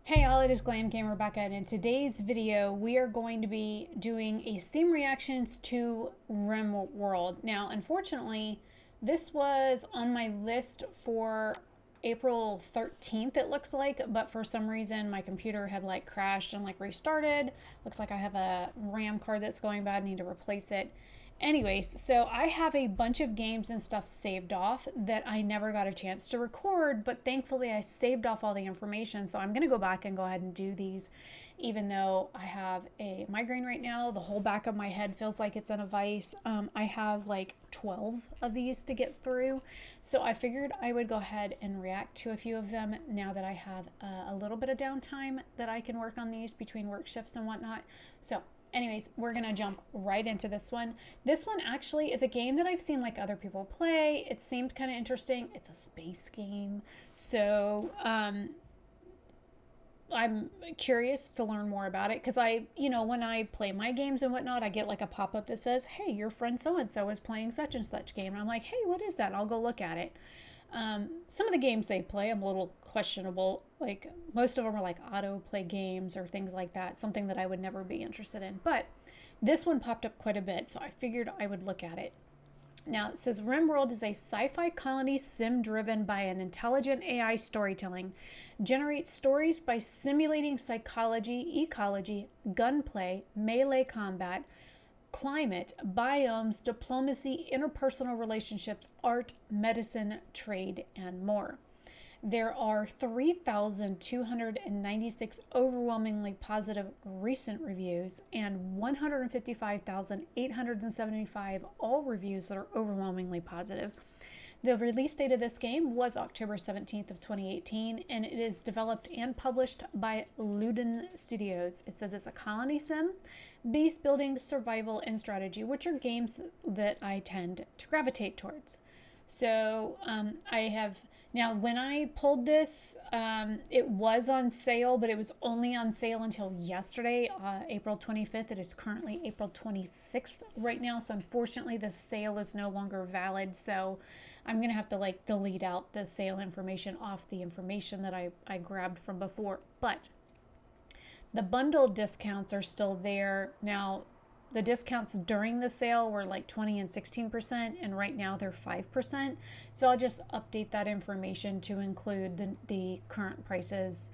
Hey all, it is Glam Rebecca, and in today's video we are going to be doing a Steam reactions to RimWorld. Now, unfortunately, this was on my list for April 13th, it looks like, but for some reason my computer had crashed and restarted. Looks like I have a RAM card that's going bad, I need to replace it. Anyways, so I have a bunch of games and stuff saved off that I never got a chance to record, but thankfully I saved off all the information. So I'm going to go back and go ahead and do these, even though I have a migraine right now. The whole back of my head feels like it's in a vice. I have 12 of these to get through. So I figured I would go ahead and react to a few of them now that I have a little bit of downtime that I can work on these between work shifts and whatnot. So anyways, we're gonna jump right into this one. This one actually is a game that I've seen other people play. It seemed kind of interesting. It's a space game, so I'm curious to learn more about it because when I play my games and whatnot, I get a pop-up that says, hey, your friend so-and-so is playing such and such game, and I'm like, hey, what is that? And I'll go look at it. Some of the games they play, I'm a little questionable. Most of them are auto play games or things like that, something that I would never be interested in. But this one popped up quite a bit, so I figured I would look at it. Now, it says RimWorld is a sci-fi colony sim driven by an intelligent AI storytelling. Generates stories by simulating psychology, ecology, gunplay, melee combat, climate, biomes, diplomacy, interpersonal relationships, art, medicine, trade, and more. There are 3,296 overwhelmingly positive recent reviews and 155,875 all reviews that are overwhelmingly positive. The release date of this game was October 17th of 2018, and it is developed and published by Ludeon Studios. It says it's a colony sim, base building, survival, and strategy, which are games that I tend to gravitate towards. So I have now, when I pulled this, it was on sale, but it was only on sale until yesterday, April 25th. It is currently April 26th right now. So unfortunately, the sale is no longer valid. So I'm going to have to delete out the sale information off the information that I grabbed from before. But the bundle discounts are still there. Now, the discounts during the sale were 20 and 16%, and right now they're 5%. So I'll just update that information to include the current prices.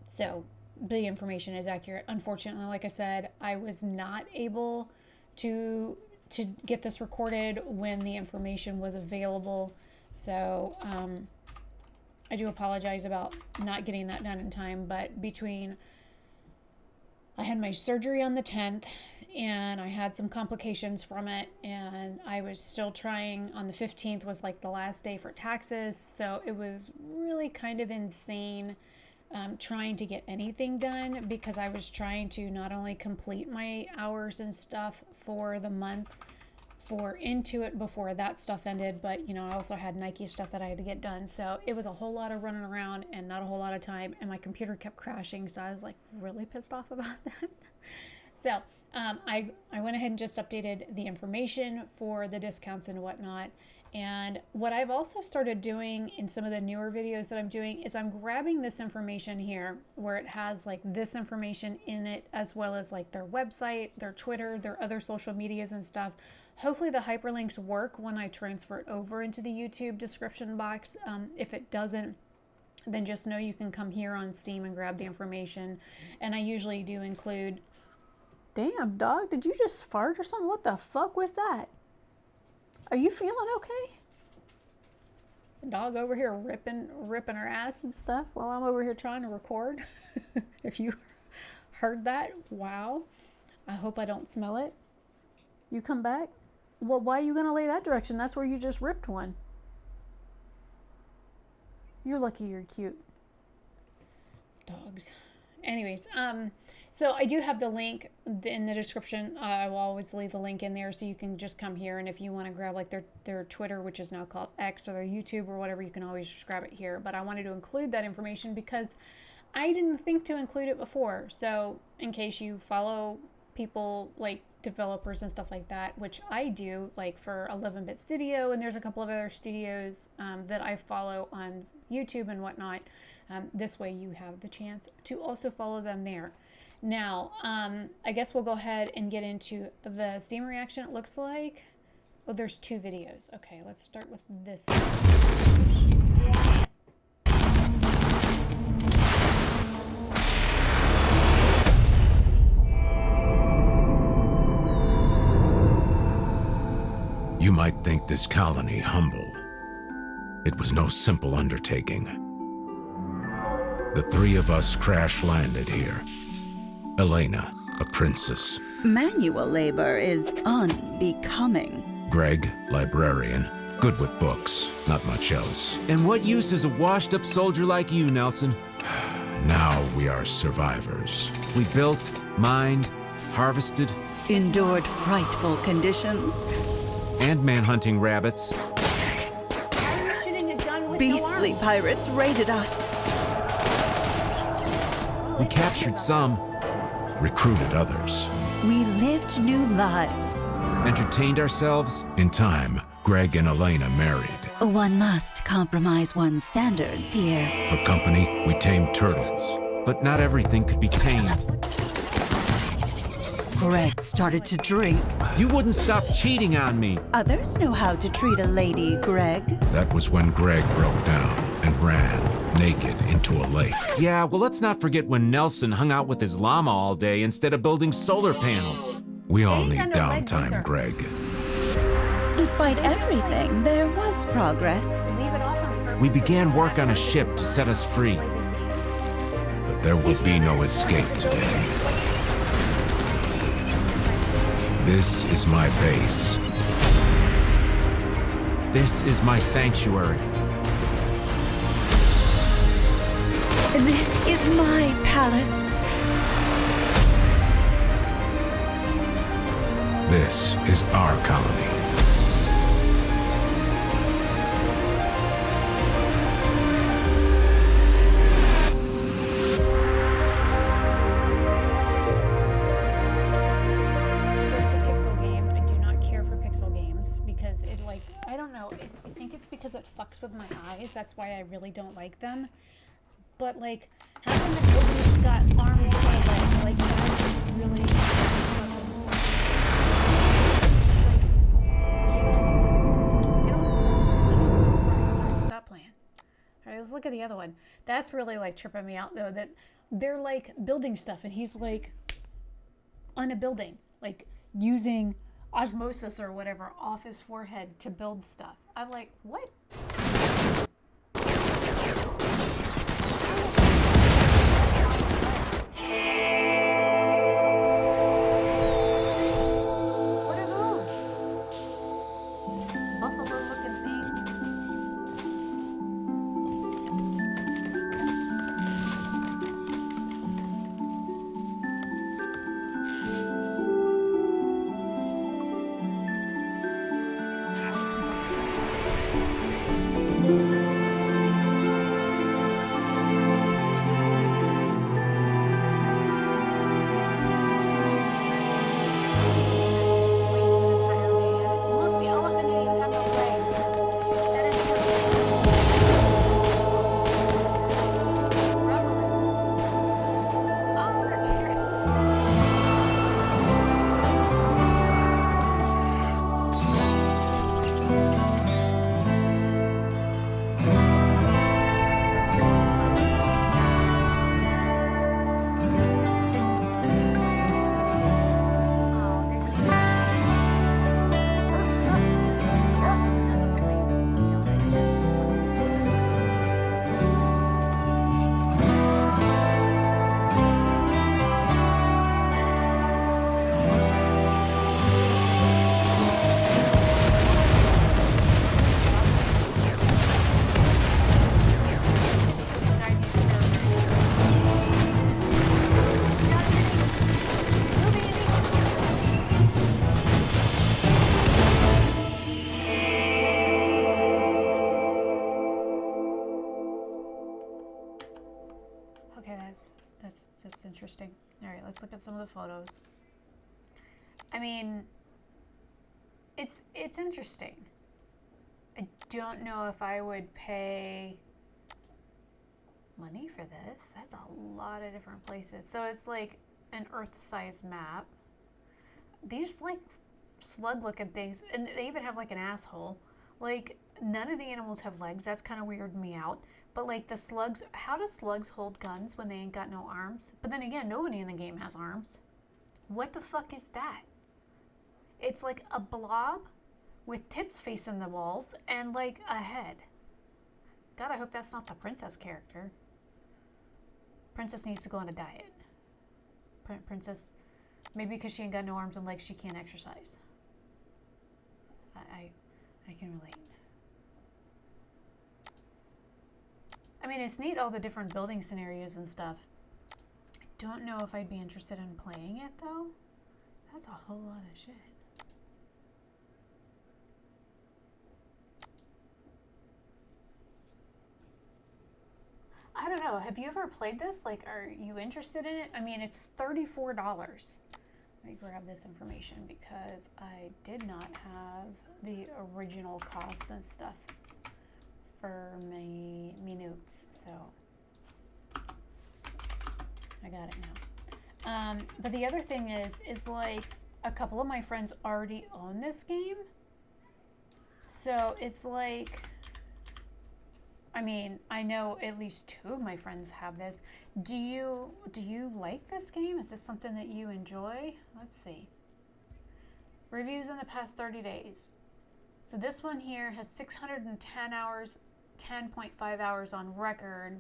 So the information is accurate. Unfortunately, like I said, I was not able to get this recorded when the information was available. So I do apologize about not getting that done in time, but I had my surgery on the 10th and I had some complications from it, and I was still trying. On the 15th was the last day for taxes, so it was really kind of insane trying to get anything done because I was trying to not only complete my hours and stuff for the month for Intuit before that stuff ended, but I also had Nike stuff that I had to get done. So it was a whole lot of running around and not a whole lot of time, and my computer kept crashing, so I was really pissed off about that. So I went ahead and just updated the information for the discounts and whatnot. And what I've also started doing in some of the newer videos that I'm doing is I'm grabbing this information here where it has this information in it, as well as their website, their Twitter, their other social medias and stuff. Hopefully the hyperlinks work when I transfer it over into the YouTube description box. If it doesn't, then just know you can come here on Steam and grab the information. And I usually do include... Damn, dog, did you just fart or something? What the fuck was that? Are you feeling okay? The dog over here ripping her ass and stuff while I'm over here trying to record. If you heard that, wow. I hope I don't smell it. You come back? Well, why are you going to lay that direction? That's where you just ripped one. You're lucky you're cute. Dogs. Anyways, so I do have the link in the description. I will always leave the link in there so you can just come here, and if you want to grab their Twitter, which is now called X, or their YouTube or whatever, you can always just grab it here. But I wanted to include that information because I didn't think to include it before. So in case you follow people developers and stuff like that, which I do, for 11-Bit Studio, and there's a couple of other studios that I follow on YouTube and whatnot. This way you have the chance to also follow them there. Now, I guess we'll go ahead and get into the Steam reaction. It looks like, oh, there's 2 videos. Okay, let's start with this. You might think this colony humble. It was no simple undertaking. The 3 of us crash-landed here. Elena, a princess. Manual labor is unbecoming. Greg, librarian, good with books, not much else. And what use is a washed-up soldier like you, Nelson? Now we are survivors. We built, mined, harvested, Endured frightful conditions. and manhunting rabbits. Why are you shooting a gun with Beastly no arms? pirates raided us. We captured some, Recruited others. We lived new lives. entertained ourselves. In time, Greg and Elena married. One must compromise one's standards here. For company, we tamed turtles. But not everything could be tamed. Greg started to drink. You wouldn't stop cheating on me. Others know how to treat a lady, Greg. That was when Greg broke down and ran, naked, into a lake. Yeah, well, let's not forget when Nelson hung out with his llama all day instead of building solar panels. We all They need ain't got no leg downtime, either. Greg. Despite everything, there was progress. Leave it off on purpose. We began work on a ship to set us free. But there will be no escape today. This is my base. This is my sanctuary. This is my palace. This is our colony. So it's a pixel game. I do not care for pixel games because it, like, I don't know. I think it's because it fucks with my eyes. That's why I really don't like them. But, like, how come the nobody's got arms or legs? Like, that is really fucking... Like, get off the full screen. Jesus Christ. Alright, stop playing. Alright, let's look at the other one. That's really, like, tripping me out, though, that they're, like, building stuff, and he's, like, on a building, like, using osmosis or whatever off his forehead to build stuff. I'm like, what? What are those? Buffalo-looking things. Waste an entire day at it. Look, the elephant didn't even have no legs. That is Rub on myself. Oh, they're cute. Oh, they're cute. Okay, that's interesting. All right, let's look at some of the photos. I mean, it's interesting. I don't know if I would pay money for this. That's a lot of different places. So it's like an Earth-sized map. These like slug-looking things, and they even have like an asshole. Like, none of the animals have legs. That's kind of weirded me out. But like the slugs, how do slugs hold guns when they ain't got no arms? But then again, nobody in the game has arms. What the fuck is that? It's like a blob with tits facing the walls and like a head. God, I hope that's not the princess character. Princess needs to go on a diet. Princess, maybe because she ain't got no arms and legs, she can't exercise. I can relate. I mean, it's neat, all the different building scenarios and stuff. I don't know if I'd be interested in playing it, though. That's a whole lot of shit. I don't know. Have you ever played this? Like, are you interested in it? I mean, it's $34. Let me grab this information because I did not have the original cost and stuff for me notes, so I got it now. But the other thing is like a couple of my friends already own this game, so it's like, I mean, I know at least 2 of my friends have this. Do you like this game? Is this something that you enjoy? Let's see. Reviews in the past 30 days. So this one here has 610 hours, 10.5 hours on record,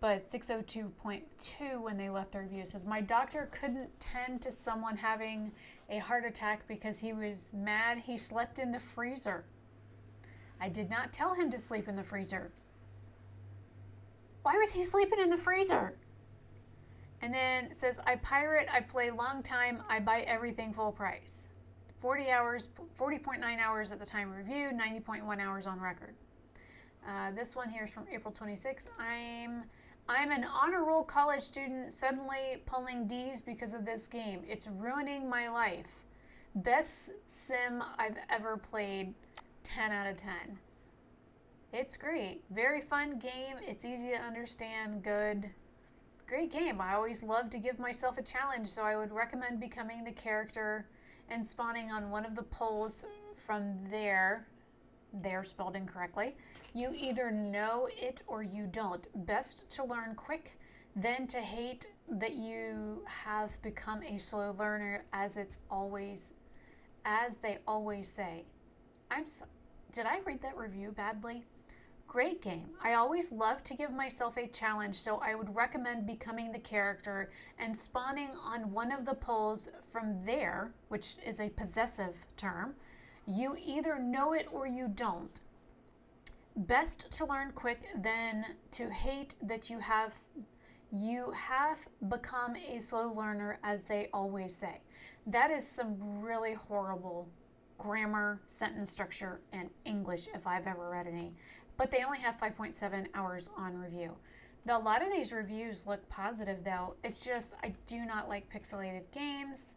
but 602.2 when they left the review. It says, my doctor couldn't tend to someone having a heart attack because he was mad he slept in the freezer. I did not tell him to sleep in the freezer. Why was he sleeping in the freezer? And then it says, I pirate, I play long time, I buy everything full price. 40 hours, 40.9 hours at the time of review, 90.1 hours on record. This one here is from April 26th. I'm an honor roll college student suddenly pulling D's because of this game. It's ruining my life. Best sim I've ever played, 10 out of 10. It's great. Very fun game. It's easy to understand. Good. Great game. I always love to give myself a challenge, so I would recommend becoming the character and spawning on one of the poles from there. They're spelled incorrectly. You either know it or you don't. Best to learn quick, then to hate that you have become a slow learner, as they always say. Did I read that review badly? Great game. I always love to give myself a challenge, so I would recommend becoming the character and spawning on one of the poles from there, which is a possessive term. You either know it or you don't. Best to learn quick, then to hate that you have become a slow learner, as they always say. That is some really horrible grammar, sentence structure, and English if I've ever read any. But they only have 5.7 hours on review. Now, a lot of these reviews look positive, though. It's just, I do not like pixelated games.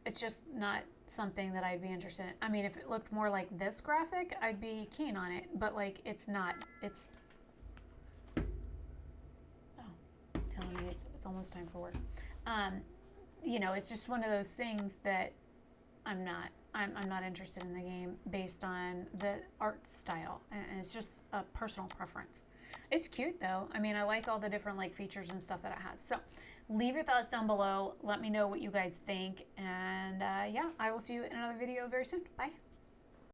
It's just not something that I'd be interested in. I mean, if it looked more like this graphic, I'd be keen on it. But, like, it's not. It's... Oh, telling me it's almost time for work. You know, it's just one of those things that I'm not interested in the game based on the art style, and it's just a personal preference. It's cute though. I mean, I like all the different like features and stuff that it has. So leave your thoughts down below. Let me know what you guys think, and yeah, I will see you in another video very soon. Bye.